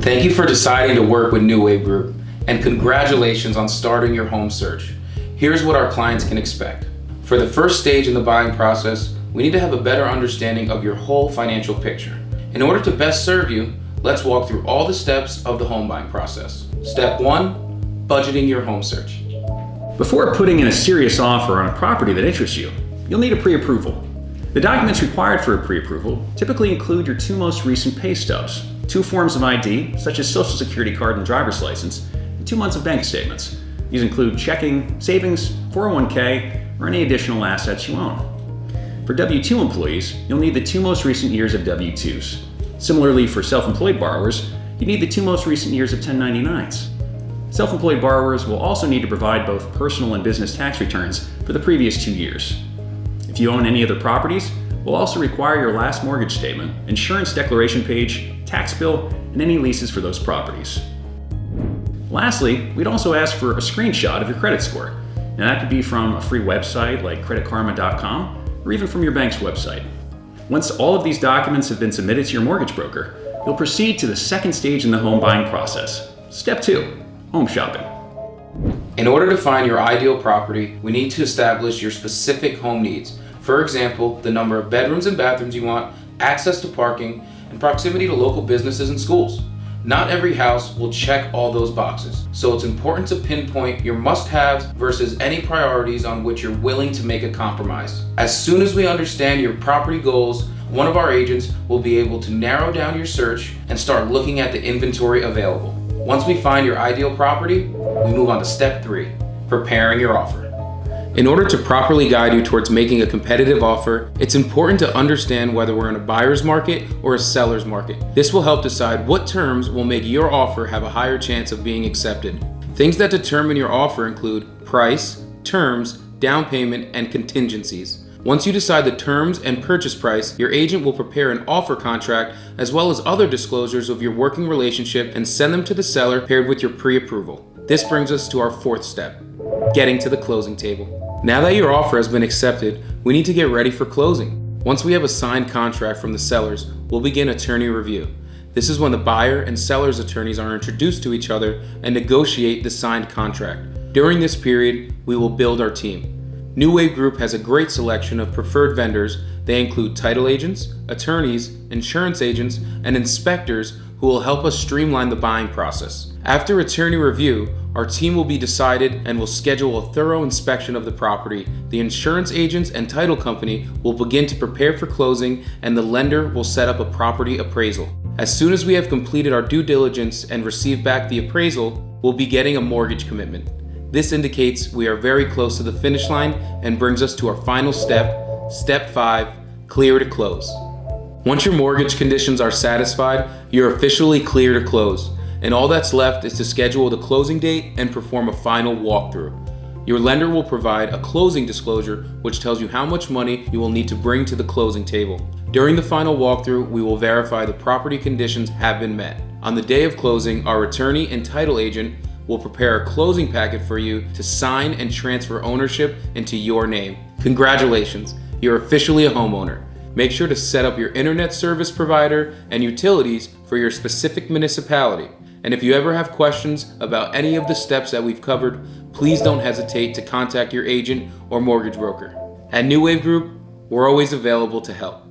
Thank you for deciding to work with New Wave Group, and congratulations on starting your home search. Here's what our clients can expect. For the first stage in the buying process, we need to have a better understanding of your whole financial picture. In order to best serve you, let's walk through all the steps of the home buying process. Step 1, budgeting your home search. Before putting in a serious offer on a property that interests you, you'll need a pre-approval. The documents required for a pre-approval typically include your 2 most recent pay stubs, 2 forms of ID, such as Social Security card and driver's license, and 2 months of bank statements. These include checking, savings, 401k, or any additional assets you own. For W-2 employees, you'll need the 2 most recent years of W-2s. Similarly, for self-employed borrowers, you need the 2 most recent years of 1099s. Self-employed borrowers will also need to provide both personal and business tax returns for the previous 2 years. If you own any other properties, we'll also require your last mortgage statement, insurance declaration page, tax bill, and any leases for those properties. Lastly, we'd also ask for a screenshot of your credit score. Now that could be from a free website like creditkarma.com or even from your bank's website. Once all of these documents have been submitted to your mortgage broker, you'll proceed to the second stage in the home buying process. Step 2, home shopping. In order to find your ideal property, we need to establish your specific home needs. For example, the number of bedrooms and bathrooms you want, access to parking, and proximity to local businesses and schools. Not every house will check all those boxes, so it's important to pinpoint your must-haves versus any priorities on which you're willing to make a compromise. As soon as we understand your property goals, one of our agents will be able to narrow down your search and start looking at the inventory available. Once we find your ideal property, we move on to step 3, preparing your offer. In order to properly guide you towards making a competitive offer, it's important to understand whether we're in a buyer's market or a seller's market. This will help decide what terms will make your offer have a higher chance of being accepted. Things that determine your offer include price, terms, down payment, and contingencies. Once you decide the terms and purchase price, your agent will prepare an offer contract as well as other disclosures of your working relationship and send them to the seller paired with your pre-approval. This brings us to our 4th step, getting to the closing table. Now that your offer has been accepted, we need to get ready for closing. Once we have a signed contract from the sellers, we'll begin attorney review. This is when the buyer and seller's attorneys are introduced to each other and negotiate the signed contract. During this period, we will build our team. New Wave Group has a great selection of preferred vendors. They include title agents, attorneys, insurance agents, and inspectors who will help us streamline the buying process. After attorney review, our team will be decided and will schedule a thorough inspection of the property. The insurance agents and title company will begin to prepare for closing, and the lender will set up a property appraisal. As soon as we have completed our due diligence and received back the appraisal, we'll be getting a mortgage commitment. This indicates we are very close to the finish line and brings us to our final step, step 5, clear to close. Once your mortgage conditions are satisfied, you're officially clear to close, and all that's left is to schedule the closing date and perform a final walkthrough. Your lender will provide a closing disclosure which tells you how much money you will need to bring to the closing table. During the final walkthrough, we will verify the property conditions have been met. On the day of closing, our attorney and title agent will prepare a closing packet for you to sign and transfer ownership into your name. Congratulations, you're officially a homeowner. Make sure to set up your internet service provider and utilities for your specific municipality. And if you ever have questions about any of the steps that we've covered, please don't hesitate to contact your agent or mortgage broker. At New Wave Group, we're always available to help.